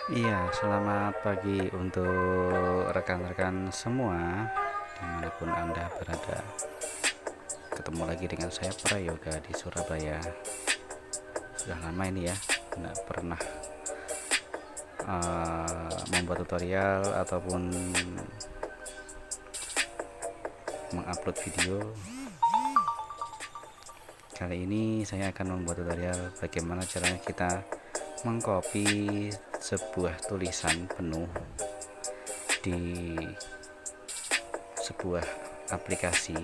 Iya, selamat pagi untuk rekan-rekan semua dimanapun Anda berada. Ketemu lagi dengan saya Prayoga di Surabaya. Sudah lama ini ya, tidak pernah membuat tutorial ataupun mengupload video. Kali ini saya akan membuat tutorial bagaimana caranya kita mengcopy sebuah tulisan penuh di sebuah aplikasi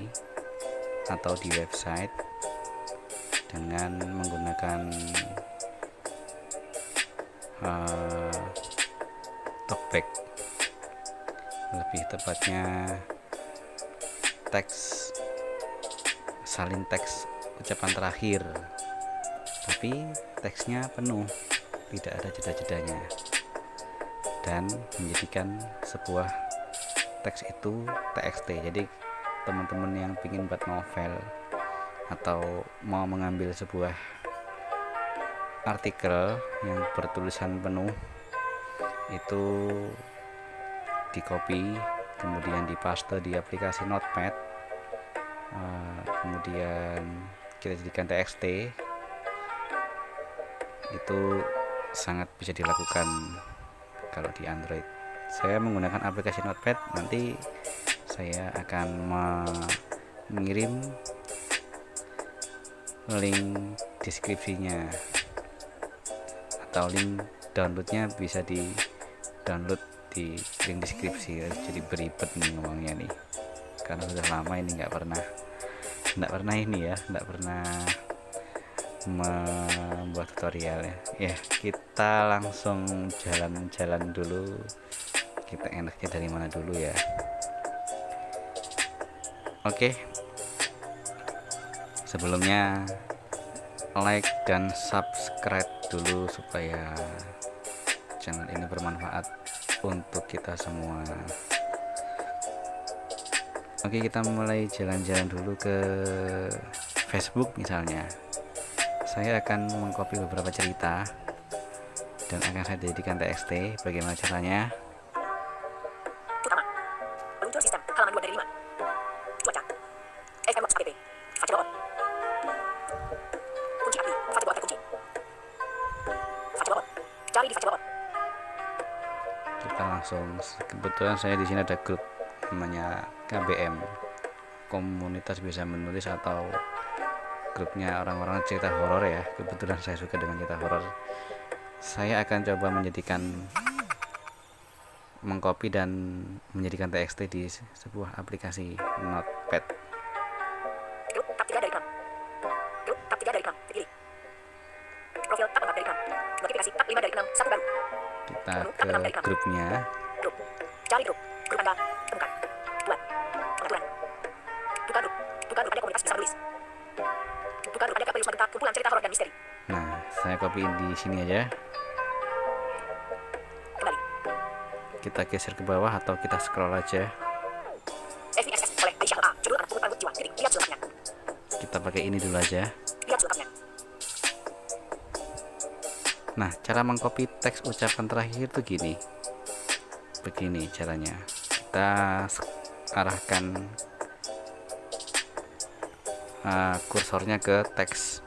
atau di website dengan menggunakan talkback, lebih tepatnya teks, salin teks ucapan terakhir, tapi teksnya penuh, tidak ada jeda-jedanya, dan menjadikan sebuah teks itu TXT. Jadi teman-teman yang ingin buat novel atau mau mengambil sebuah artikel yang bertulisan penuh, itu di copy kemudian dipaste di aplikasi Notepad, kemudian kita jadikan TXT. Itu sangat bisa dilakukan kalau di Android. Saya menggunakan aplikasi Notepad. Nanti saya akan mengirim link deskripsinya atau link downloadnya, bisa di download di link deskripsi. Jadi beribet nih ngomongnya nih, karena sudah lama ini nggak pernah membuat tutorial ya. Kita langsung jalan-jalan dulu. Kita enaknya dari mana dulu ya? Oke, sebelumnya like dan subscribe dulu supaya channel ini bermanfaat untuk kita semua. Oke, kita mulai jalan-jalan dulu ke Facebook misalnya. Saya akan mengcopy beberapa cerita dan akan saya jadikan TXT. Bagaimana caranya? Utama. Meluncur sistem. Halaman 2 dari 5. Cuaca. FMWatch app. Facebo on. Kunci api. Facebo terkunci. Facebo on. Cari di Facebo on. Kita langsung, kebetulan saya di sini ada grup namanya KBM, komunitas bisa menulis, atau grupnya orang-orang cerita horor ya. Kebetulan saya suka dengan cerita horor. Saya akan coba mengcopy dan menjadikan TXT di sebuah aplikasi Notepad. Grup tab 3 dari 6. Grup tab 3 dari 6. Terpilih. Profil tab 4 dari 6. Notifikasi tab 5 dari 6. Satu baru. Kita Menu tab 6 dari ke 6. grupnya. Grup. Cari grup. Grup Anda. Temukan. Buat. Pengaturan. Buka grup. Buka grup ada komunitas bisa menulis. Buka grup ada KP Wisma Genta, kumpulan cerita horor dan misteri. Nah, saya copyin di sini aja. Kembali. Kita geser ke bawah atau kita scroll aja. FVSS oleh Aisyah A. Judul anak buku rambut jiwa. Lihat selengkapnya. Kita pakai ini dulu aja. Lihat selengkapnya. Nah, cara mengcopy teks ucapan terakhir itu gini. Begini caranya. Kita arahkan kursornya ke teks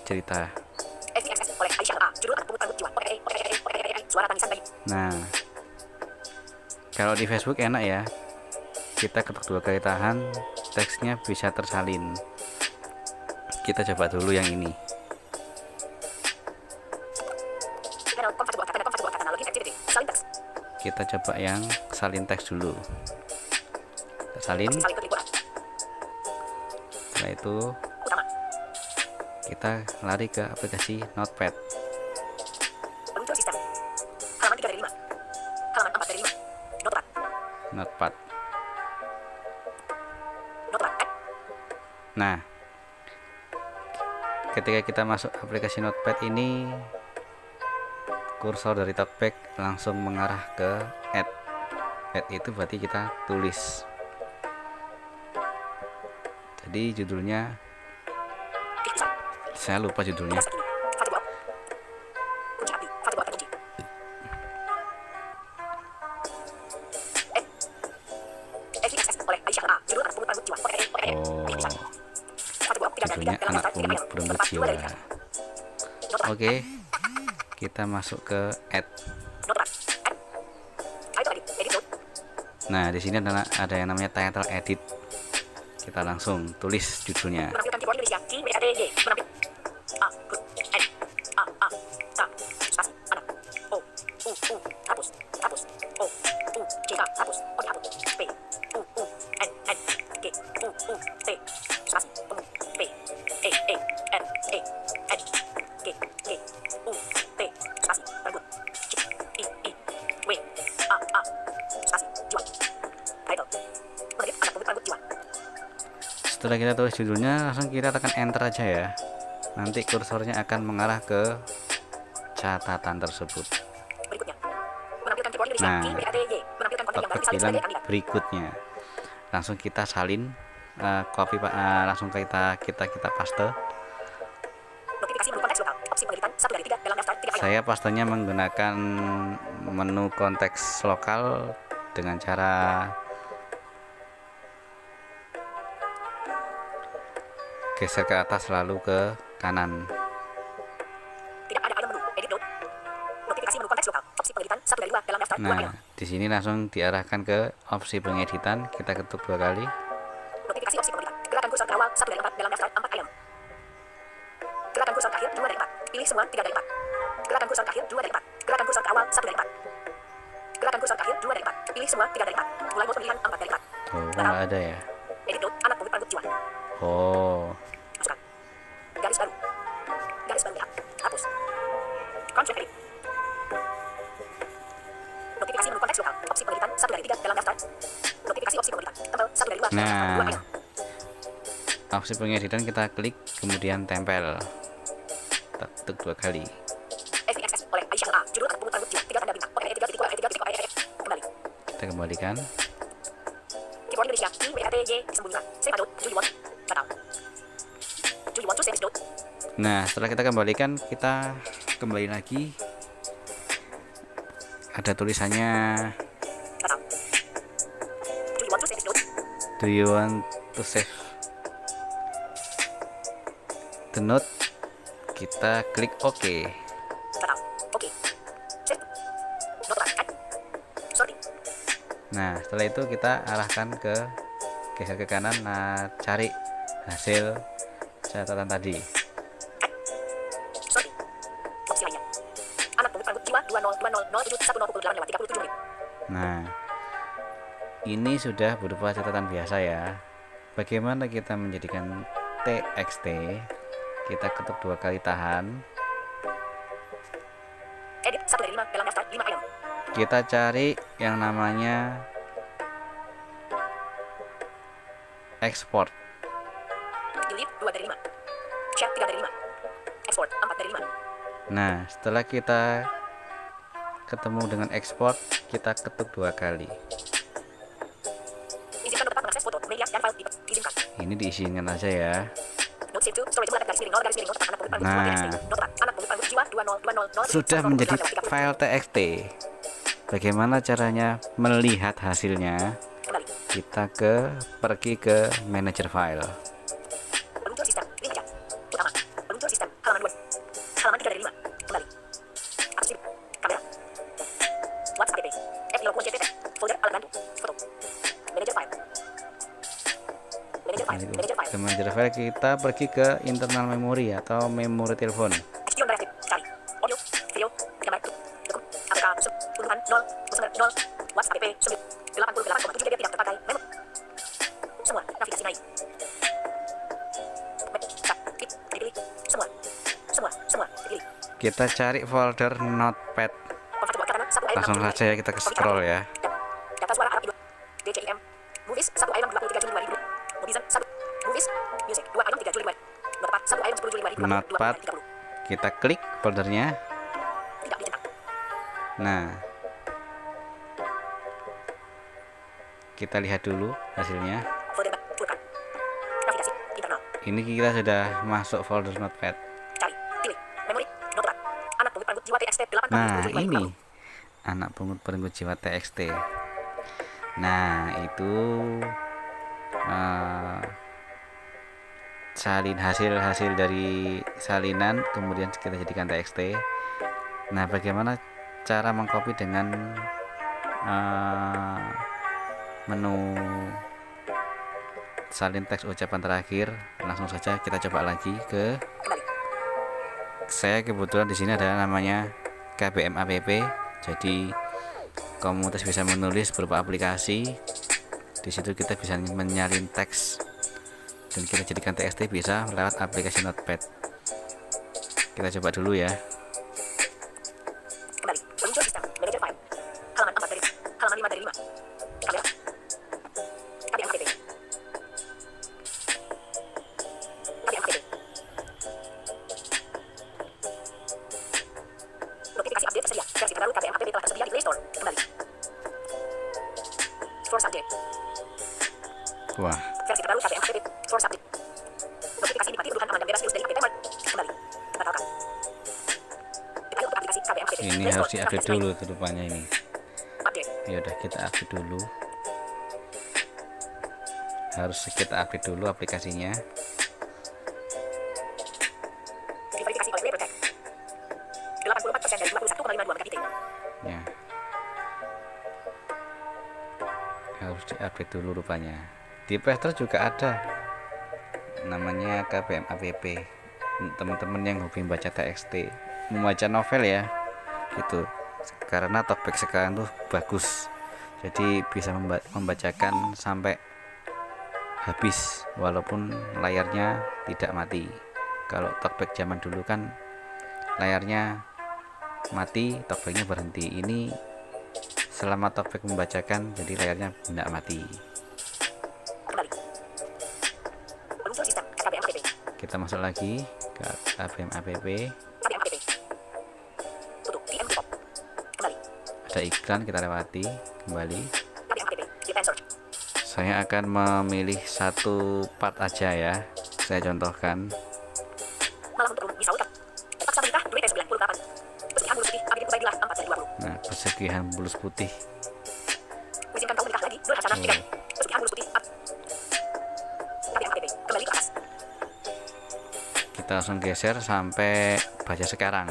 cerita. FVSS oleh Aisyah A. Judul anak buku rambut jiwa. Suara tangisan bayi. Nah, kalau di Facebook enak ya, kita ketuk 2 kali tahan, teksnya bisa tersalin. Kita coba dulu yang ini. Kita coba yang salin teks dulu. Kita salin. Setelah itu kita lari ke aplikasi Notepad. Meluncur sistem. Halaman 3 dari 5. Halaman 4 dari 5. Notepad. Notepad. Notepad. Nah, ketika kita masuk aplikasi Notepad ini, kursor dari talkback langsung mengarah ke add. Add itu berarti kita tulis. Jadi judulnya, saya lupa judulnya. Perenggut Jiwa. Oke, kita masuk ke add. Nah, di sini ada yang namanya title edit. Kita langsung tulis judulnya. Menampilkan keyboard Indonesia G M E A D Y. Menampil A G N A A Sa spasi anak O U U hapus hapus O U C K hapus O dihapus P U U N N G U U T spasi P E E N E N G G U T spasi Perenggut C I I W A A spasi Jiwa. Title menampil anak Perenggut Jiwa. Setelah kita tulis judulnya, langsung kita tekan enter aja ya. Nanti kursornya akan mengarah ke catatan tersebut. Berikutnya, menampilkan keyboard Indonesia Nah, G M E A D Y. Menampilkan konten yang baru Tombol disalin bilang sebagai kandidat. berikutnya. Langsung kita salin, copy langsung kita paste. Notifikasi menu konteks lokal. Opsi pengeditan 1 dari 3 dalam daftar 3 item. Saya pastenya menggunakan menu konteks lokal dengan cara geser ke atas lalu ke kanan. Tidak ada item menu. Edit note. Notifikasi menu konteks lokal. Opsi pengeditan 1 dari 2 dalam daftar 2 item. Nah, di sini langsung diarahkan ke opsi pengeditan. Kita ketuk 2 kali. Notifikasi opsi pengeditan. Gerakan kursor ke awal 1 dari 4 dalam daftar 4 item. Gerakan kursor ke akhir 2 dari 4. Pilih semua 3 dari 4. Gerakan kursor ke akhir 2 dari 4. Gerakan kursor ke awal 1 dari 4. Gerakan kursor ke akhir 2 dari 4. Pilih semua 3 dari 4. Mulai mode pemilihan 4 dari 4. Oh, kok nggak ada ya? Edit note. Anak Perenggut Jiwa. Oh, Masukkan. Garis baru. Garis baru lihat. Hapus. Control edit. Notifikasi menu konteks lokal. Opsi pengeditan 1 dari 3 dalam daftar. Notifikasi opsi pengeditan. Tempel 1 dari 2 dalam daftar 2 nah, item. opsi pengeditan kita klik kemudian tempel. Kita ketuk 2 kali. FVXS oleh Aisyah A. Judul anak Perenggut Jiwa. 3 tanda bintang. OTE 3.3.3.3. Kembali. Kita kembalikan. Keyboard Indonesia. I W A T Y. Disembunyikan. Save note. Do you want? Batal. Do you want to save this note? Nah, setelah kita kembalikan, kita kembali lagi. Ada tulisannya, Batal. Do you want to save this note? do you want to save the note? Kita klik OK. Batal. Oke. Save. Note add. Sorting. Nah, setelah itu kita arahkan ke geser ke kanan. Nah, cari hasil catatan tadi. Sorting. Opsi lainnya. Anak Perenggut Jiwa 20200710 pukul 8:37 menit. Nah, ini sudah berupa catatan biasa ya. Bagaimana kita menjadikan TXT? Kita ketuk 2 kali, tahan. Edit 1 dari 5 dalam daftar 5 item. Kita cari yang namanya export. Delete 2 dari 5. Chat 3 dari 5. Export 4 dari 5. Nah, setelah kita ketemu dengan export, kita ketuk 2 kali. Izinkan untuk mengakses foto, media, dan file. Izinkan. Ini diizinkan aja ya. Note save to storage jumlah garis miring 0 garis miring note anak Perenggut Jiwa Nah. TXT. Note anak Perenggut Jiwa 202020. Sudah menjadi file TXT. Bagaimana caranya melihat hasilnya? Kembali. Kita pergi ke manager file. Peluncur sistem. Link baca. Utama. Peluncur sistem. Halaman 2. Halaman 3 dari 5. Kembali. Akses sibuk. Kamera. WhatsApp app. F0.jpg. Folder alat bantu. Foto. Manager file. Manager file. Manager file. Ke manager file kita pergi ke internal memori atau memori telepon. Action bar aktif. Cari. Audio. Video. Gambar. Dokumen. APK. Unduhan 0. 0. WhatsApp app. Sulit. 88,7 GB tidak terpakai. Memo. Semua. Navigasi naik. Dipilih. Semua. Semua. Dipilih. Kita cari folder notepad. Kontak dua karena 1 ayat Langsung 6 saja ya, kita ke scroll ya. Data suara Arab Indo. DJIM. Movies 1 ayat 23 Juli 2020. Movies 1. Movies. Music 2 ayat 3 Juli 2020. Notepad 1 ayat 10 Juli 2020. Notepad. 30. Kita klik foldernya. Tidak dicentang. Nah, kita lihat dulu hasilnya. Folder Vulkan. Navigasi internal. Ini kita sudah masuk folder notepad. Cari. Pilih. Memori. Notepad. Anak Perenggut Jiwa TXT 8 Nah, Juli 2020. ini anak Perenggut Jiwa TXT. Nah, itu hasil dari salinan, kemudian kita jadikan txt. Nah, bagaimana cara mengcopy dengan menu salin teks ucapan terakhir? Langsung saja kita coba lagi ke saya. Kebetulan di sini ada namanya KBM app, jadi komunitas bisa menulis berupa aplikasi. Di situ kita bisa menyalin teks dan kita jadikan txt bisa lewat aplikasi Notepad. Kita coba dulu ya. Kembali. Muncul sistem. Manager file. Halaman 4 dari halaman 5 dari 5. Kamera. KBM app. KBM app. Notifikasi update tersedia. Versi terbaru KBM app telah tersedia di Play Store. Kembali. Force update. Wah, Versi terbaru KBM app. Force update. Notifikasi dipakai urutan aman dan bebas virus dari app Mart. Kembali. Batalkan. Detail untuk aplikasi KBM app. ini harus diupdate dulu rupanya ini. Update. Ya udah, kita update dulu. Harus kita update dulu aplikasinya. Diverifikasi oleh LabelTech. 84% dari 51,52 MB. Ya, harus diupdate dulu rupanya. Di Play Store juga ada namanya KBM app. Teman-teman yang hobi membaca TXT, membaca novel ya, gitu. Karena talkback sekarang tuh bagus, jadi bisa membacakan sampai habis walaupun layarnya tidak mati. Kalau talkback zaman dulu kan layarnya mati, talkbacknya berhenti. Ini selama talkback membacakan, jadi layarnya tidak mati. Kembali. Muncul sistem KBM app. Kita masuk lagi ke KBM app. KBM app. Tutup. DM Depot. Kembali. Ada iklan, kita lewati. Kembali. KBM app. Defend search. Saya akan memilih satu part aja ya. Saya contohkan. Malah untuk rumah misalkan. Paksa menikah 2T98. Pesugihan mulus putih. ABG Ubaidillah 4/20. Nah, pesugihan bulus putih. Izinkan kau menikah lagi. Nur Hasanah 3. Pesugihan mulus putih. KBM app. Kembali ke atas. Kita langsung geser sampai baca sekarang.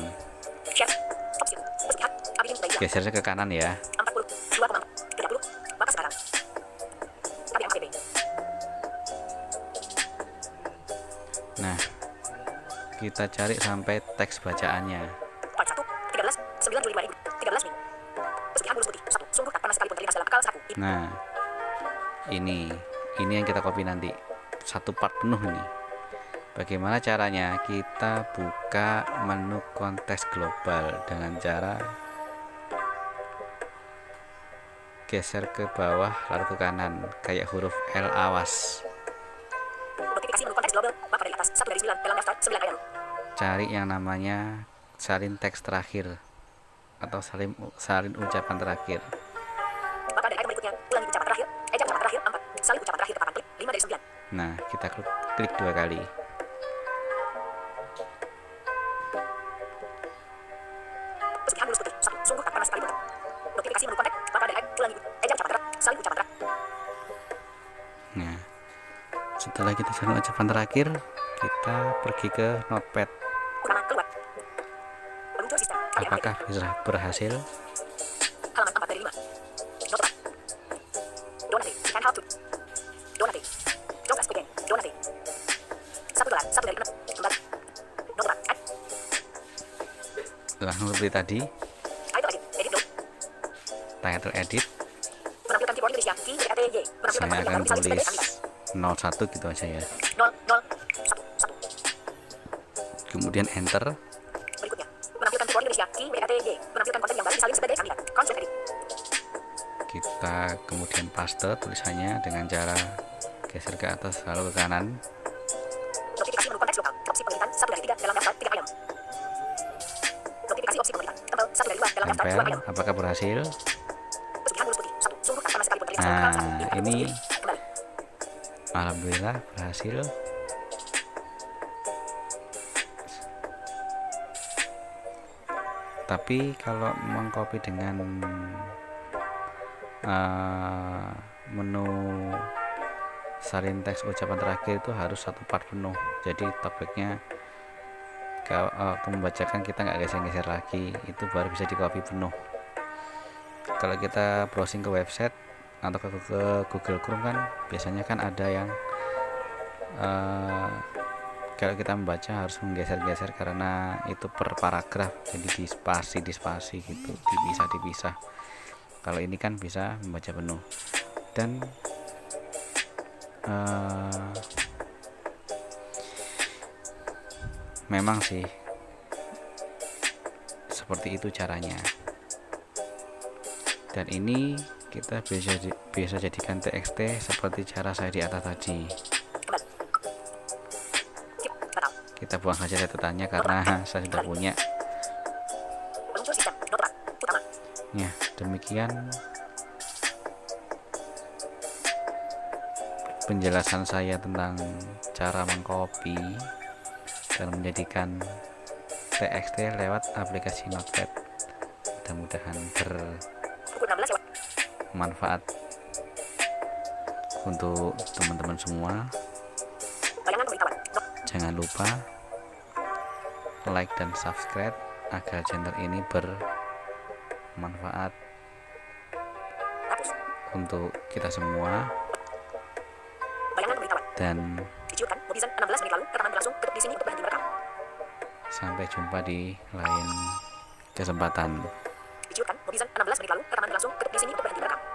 Share. Opsi. Pesugihan. ABG Ubaidillah. Gesernya ke kanan ya. 40. 2,4. 30. Maka sekarang. KBM app. Nah, kita cari sampai teks bacaannya. Part 1. 13. 9 Juli 2000. 13 Mei. Pesugihan mulus putih. 1. Sungguh tak pernah sekalipun terlintas dalam akal saku. Nah, ini yang kita copy nanti, satu part penuh ini. Bagaimana caranya? Kita buka menu konteks global dengan cara geser ke bawah lalu ke kanan kayak huruf L, awas. Notifikasi menu konteks global. Maka dari atas 1 dari 9 dalam daftar 9 item. Cari yang namanya salin teks terakhir atau salin ucapan terakhir. Maka dari item berikutnya, ulangi ucapan terakhir, ejak ucapan terakhir 4, salin ucapan terakhir kepatan klik 5 dari 9. Nah, kita klik 2 kali. Pesugihan mulus putih. 1. Sungguh tak pernah sekalipun. Notifikasi menu konteks. Maka dari item, ulangi ejak ucapan terakhir, salin ucapan terakhir. Nah, setelah kita salin ucapan terakhir, kita pergi ke Notepad. Utama keluar. Muncul sistem. Apakah bisa berhasil? Halaman 4 dari 5. Notepad. Donate. And how to. Donate. Don't ask again. Donate. $1. 1 dari 6. Kembali. Notepad. Langsung seperti tadi, Title edit. Edit dong. title edit. Menampilkan keyboard Indonesia. Key WATY. Menampilkan Saya konsep yang akan baru disalin sebagai tulis kandidat. 01 gitu aja ya. 0, 0, 1, 1. Kemudian enter. Berikutnya. Menampilkan keyboard Indonesia. Key WATY. Menampilkan konten yang baru disalin sebagai kandidat. Konsep edit. Kita kemudian paste tulisannya dengan cara geser ke atas lalu ke kanan. Notifikasi menu konteks lokal. Opsi pemilihan 1 dari 3 dalam daftar 3 item. Notifikasi opsi pemilihan. Tempel 1 dari 2 dalam daftar 2 Tempel. item. Apakah berhasil? Pesugihan mulus putih. 1. Sungguh tak pernah sekalipun terlintas dalam akal saku. Nah, ini Kembali. alhamdulillah berhasil. Tapi kalau mengcopy dengan menu salin teks ucapan terakhir itu harus satu part penuh. Jadi topiknya waktu membacakan kita nggak geser-geser lagi, itu baru bisa di copy penuh. Kalau kita browsing ke website atau ke Google Chrome kan biasanya kan ada yang kalau kita membaca harus menggeser-geser karena itu per paragraf, jadi dispasi gitu, dipisah. Kalau ini kan bisa membaca penuh. Dan memang sih seperti itu caranya, dan ini kita bisa jadikan TXT seperti cara saya di atas tadi. Kita buang saja catatannya karena saya sudah punya. Meluncur sistem. Notepan. Utama. Ya, demikian penjelasan saya tentang cara mengcopy dan menjadikan TXT lewat aplikasi Notepad. Mudah-mudahan Pukul 16 lewat. bermanfaat untuk teman-teman semua. Bayangan pemberitahuan. Jangan lupa like dan subscribe agar channel ini bermanfaat Hapus. untuk kita semua. Bayangan pemberitahuan. Dan Diciutkan. Mobizen 16 menit lalu. Rekaman berlangsung. Ketuk di sini untuk berhenti merekam. sampai jumpa di lain kesempatan. Diciutkan. Mobizen 16 menit lalu. Rekaman berlangsung. Ketuk di sini untuk berhenti merekam.